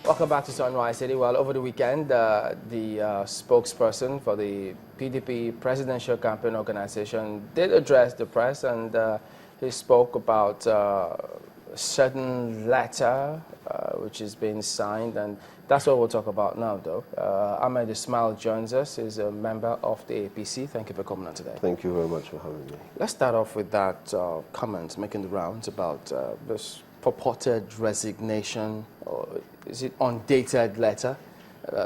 Welcome back to Sunrise City. Well, over the weekend, the spokesperson for the PDP presidential campaign organization did address the press, and he spoke about a certain letter which is being signed, and that's what we'll talk about now, though. Ismael joins us. He's a member of the APC. Thank you for coming on today. Thank you very much for having me. Let's start off with that comment making the rounds about this purported resignation, or is it undated letter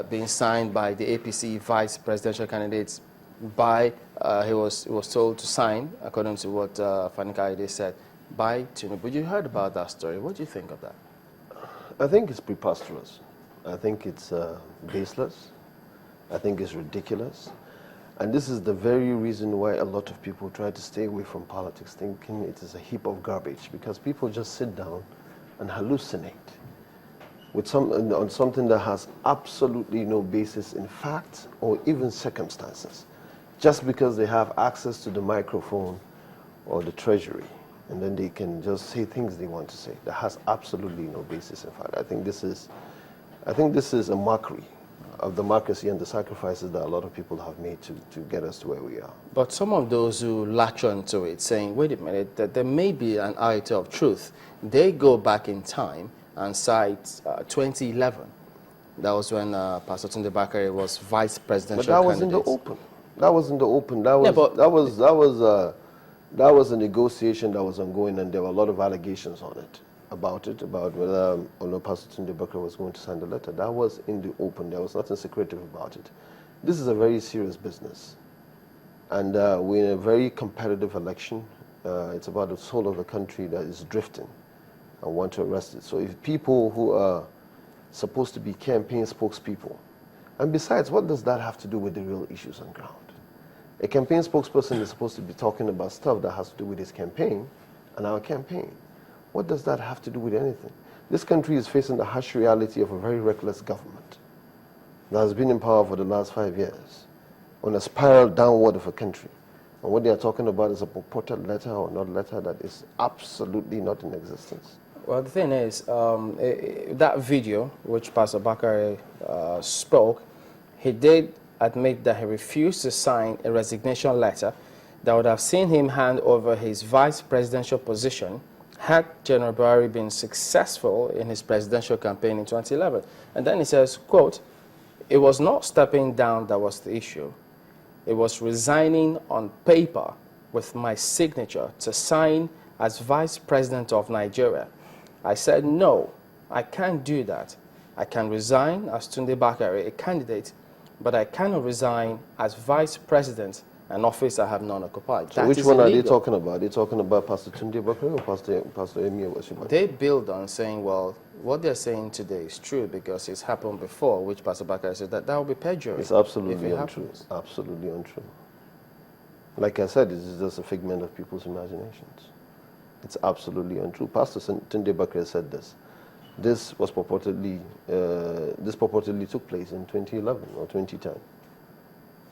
being signed by the APC vice presidential candidates by, he was told to sign, according to what Fani Kaide said, by Tinubu. You heard about that story. What do you think of that? I think it's preposterous. I think it's baseless. I think it's ridiculous. And this is the very reason why a lot of people try to stay away from politics, thinking it is a heap of garbage, because people just sit down and hallucinate with on something that has absolutely no basis in fact or even circumstances, just because they have access to the microphone or the treasury, and then they can just say things they want to say that has absolutely no basis in fact. I think this is a mockery of democracy and the sacrifices that a lot of people have made to get us to where we are. But some of those who latch onto it, saying, wait a minute, that there may be an iota of truth, they go back in time and cite 2011. That was when Pastor Tunde Bakare was vice presidential candidate. But that was in the open. That was in the open. That was a negotiation that was ongoing, and there were a lot of allegations on it. About whether Pastor Tunde Bakare was going to sign the letter. That was in the open. There was nothing secretive about it. This is a very serious business. And we're in a very competitive election. It's about the soul of the country that is drifting and want to arrest it. So if people who are supposed to be campaign spokespeople, and besides, what does that have to do with the real issues on ground? A campaign spokesperson is supposed to be talking about stuff that has to do with his campaign and our campaign. What does that have to do with anything? This country is facing the harsh reality of a very reckless government that has been in power for the last 5 years, on a spiral downward of a country. And what they are talking about is a purported letter or not letter that is absolutely not in existence. Well, the thing is, that video, which Pastor Bakare spoke, he did admit that he refused to sign a resignation letter that would have seen him hand over his vice presidential position had General Buhari been successful in his presidential campaign in 2011. And then he says, quote, it was not stepping down that was the issue. It was resigning on paper with my signature to sign as vice president of Nigeria. I said, no, I can't do that. I can resign as Tunde Bakare, a candidate, but I cannot resign as vice president, an office I have not occupied. So which one are they talking about? Are they talking about Pastor Tunde Bakare or Pastor Emir Washibaki? They build on saying, well, what they're saying today is true because it's happened before, which Pastor Bakare said that would be perjury. It's absolutely untrue. Absolutely untrue. Like I said, this is just a figment of people's imaginations. It's absolutely untrue. Pastor Tunde Bakare said this. This purportedly took place in 2011 or 2010.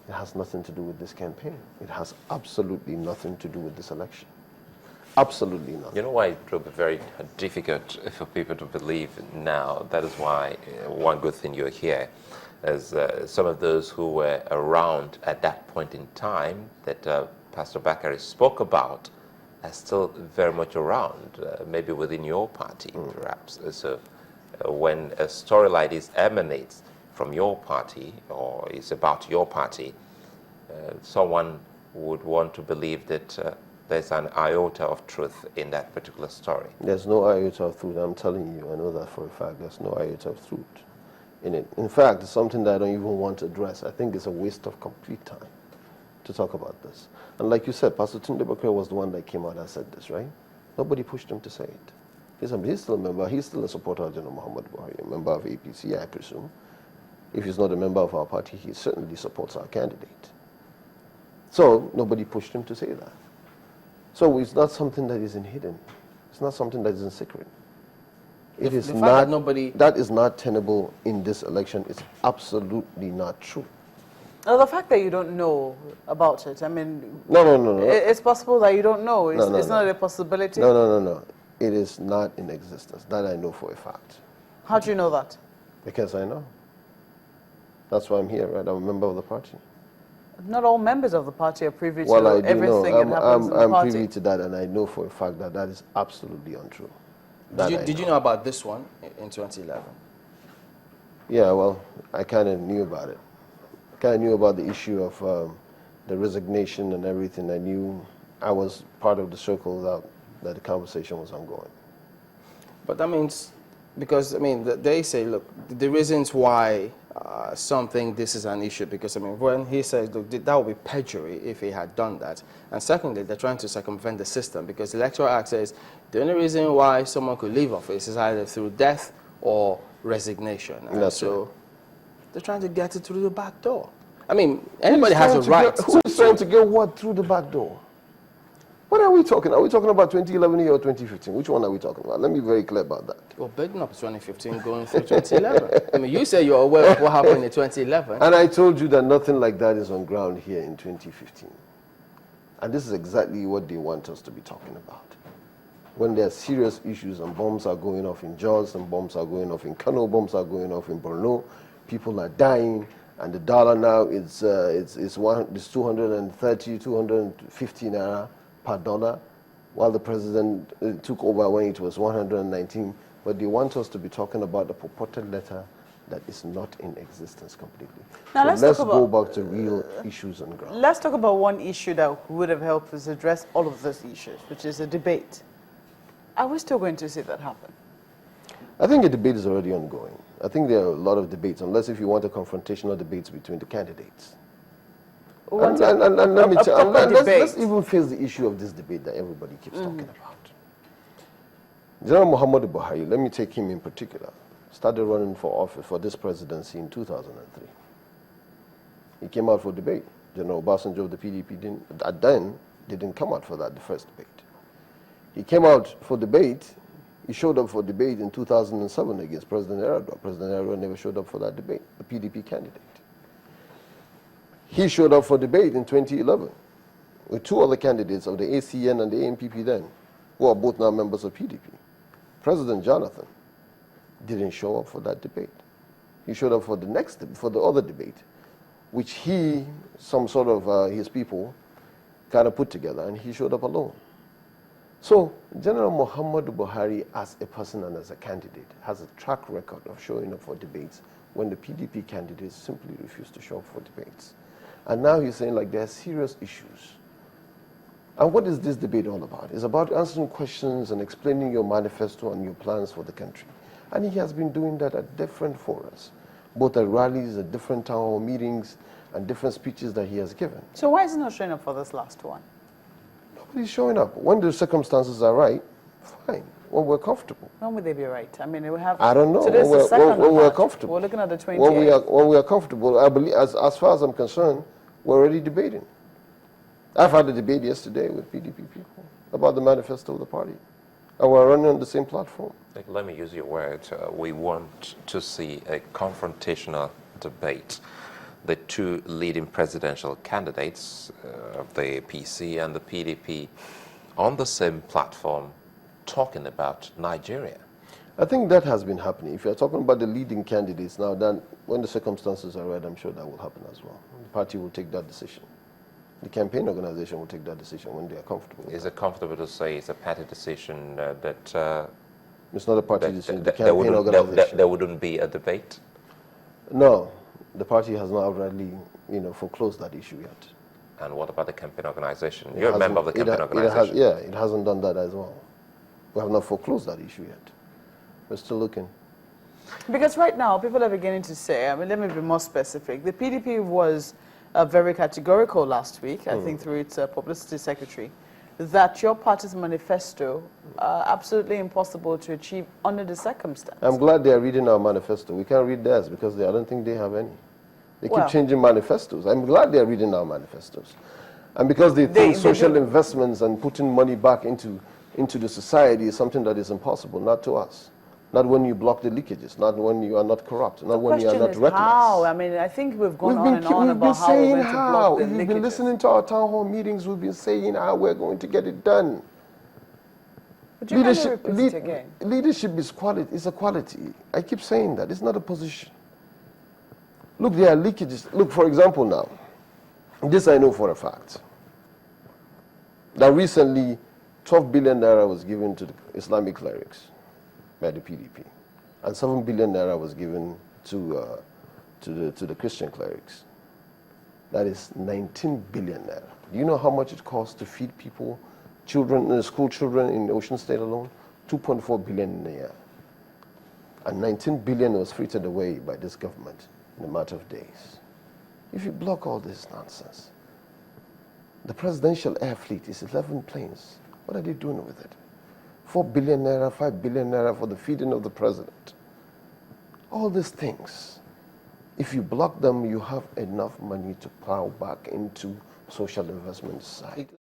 It has nothing to do with this campaign. It has absolutely nothing to do with this election. Absolutely nothing. You know why it will be very difficult for people to believe now? That is why one good thing you're here, as some of those who were around at that point in time that Pastor Bakare spoke about are still very much around, maybe within your party, perhaps. So when a story like this emanates from your party or is about your party, someone would want to believe that there's an iota of truth in that particular story. There's no iota of truth. I'm telling you, I know that for a fact. There's no iota of truth in it. In fact, it's something that I don't even want to address. I think it's a waste of complete time to talk about this. And like you said, Pastor Tunde Bakare was the one that came out and said this, right? Nobody pushed him to say it. He's still a member. He's still a supporter of General Muhammad Buhari, a member of APC, I presume. If he's not a member of our party, he certainly supports our candidate. So nobody pushed him to say that. So it's not something that is hidden. It's not something that is in secret. It is not. That is not tenable in this election. It's absolutely not true. Now, the fact that you don't know about it, I mean... No. It's possible that you don't know. It's not a possibility. No. It is not in existence. That I know for a fact. How do you know that? Because I know. That's why I'm here, right? I'm a member of the party. Not all members of the party are privy Well, to I do everything know. that happens in the I'm party. privy to that, and I know for a fact that that is absolutely untrue. Did you know about this one in 2011? Yeah, well, I kind of knew about it. Kind of knew about the issue of the resignation and everything. I knew I was part of the circle that the conversation was ongoing. But that means, because, I mean, they say, look, the reasons why some think this is an issue, because, I mean, when he says, look, that would be perjury if he had done that. And secondly, they're trying to circumvent the system, because the Electoral Act says the only reason why someone could leave office is either through death or resignation. And That's so right. they're trying to get it through the back door. I mean, anybody has a right. Who's trying to get what through the back door? What are we talking? Are we talking about 2011 or 2015? Which one are we talking about? Let me be very clear about that. Well, building up 2015, going through 2011. I mean, you say you're aware of what happened in 2011. And I told you that nothing like that is on ground here in 2015. And this is exactly what they want us to be talking about. When there are serious issues and bombs are going off in Jos, and bombs are going off in Kano, bombs are going off in Borno, people are dying, and the dollar now is 230, 250 naira per dollar, while the president took over when it was 119. But they want us to be talking about the purported letter that is not in existence completely. Now So let's talk go about, back to real issues on ground. Let's talk about one issue that would have helped us address all of those issues, which is a debate. Are we still going to see that happen? I think the debate is already ongoing. I think there are a lot of debates, unless if you want a confrontational debates between the candidates. And let me tell you, let's even face the issue of this debate that everybody keeps talking about. General Muhammadu Buhari, let me take him in particular, started running for office for this presidency in 2003. He came out for debate. General Obasanjo of the PDP didn't come out for that, the first debate. He came out for debate. He showed up for debate in 2007 against President Erdogan. President Erdogan never showed up for that debate, the PDP candidate. He showed up for debate in 2011 with two other candidates of the ACN and the ANPP then, who are both now members of PDP. President Jonathan didn't show up for that debate. He showed up for the other debate, which some sort of his people kind of put together, and he showed up alone. So General Muhammadu Buhari as a person and as a candidate has a track record of showing up for debates when the PDP candidates simply refuse to show up for debates. And now he's saying like there are serious issues. And what is this debate all about? It's about answering questions and explaining your manifesto and your plans for the country. And he has been doing that at different forums, both at rallies, at different town hall meetings, and different speeches that he has given. So why is he not showing up for this last one? Nobody's showing up. When the circumstances are right, fine. When we're comfortable. When would they be right? I mean, we have. I don't know. Today's the second when we're March. comfortable. We're looking at the 28th. When we are comfortable, I believe, as far as I'm concerned, we're already debating. I've had a debate yesterday with PDP people about the manifesto of the party. And we're running on the same platform. Let me use your words. We want to see a confrontational debate. The two leading presidential candidates of the PC and the PDP on the same platform talking about Nigeria. I think that has been happening. If you're talking about the leading candidates now, then when the circumstances are right, I'm sure that will happen as well. The party will take that decision. The campaign organization will take that decision when they are comfortable. Is it comfortable to say it's a party decision that it's not a party decision, the there campaign organization. there wouldn't be a debate? No, the party has not outrightly, foreclosed that issue yet. And what about the campaign organization? You're a member of the campaign organization. It hasn't done that as well. We have not foreclosed that issue yet. We're still looking. Because right now, people are beginning to say, I mean, let me be more specific. The PDP was very categorical last week, I think through its publicity secretary, that your party's manifesto absolutely impossible to achieve under the circumstances. I'm glad they are reading our manifesto. We can't read theirs because I don't think they have any. They keep changing manifestos. I'm glad they are reading our manifestos. And because they think social investments and putting money back into the society is something that is impossible, not to us. Not when you block the leakages, not when you are not corrupt, not when you are not reckless. How? I mean, I think we've gone on and on about how we're going to block the leakages. If you've been listening to our town hall meetings, we've been saying how we're going to get it done. But you can't repeat it again. Leadership is quality. It's a quality. I keep saying that. It's not a position. Look, there are leakages. Look, for example, now, this I know for a fact. That recently, 12 billion naira was given to the Islamic clerics by the PDP, and 7 billion naira was given to the Christian clerics. That is 19 billion naira. Do you know how much it costs to feed people, children, school children in Ocean State alone? 2.4 billion in a year. And 19 billion was frittered away by this government in a matter of days. If you block all this nonsense, the presidential air fleet is 11 planes. What are they doing with it? 4 billion naira, 5 billion naira for the feeding of the president. All these things, if you block them, you have enough money to plow back into social investment side.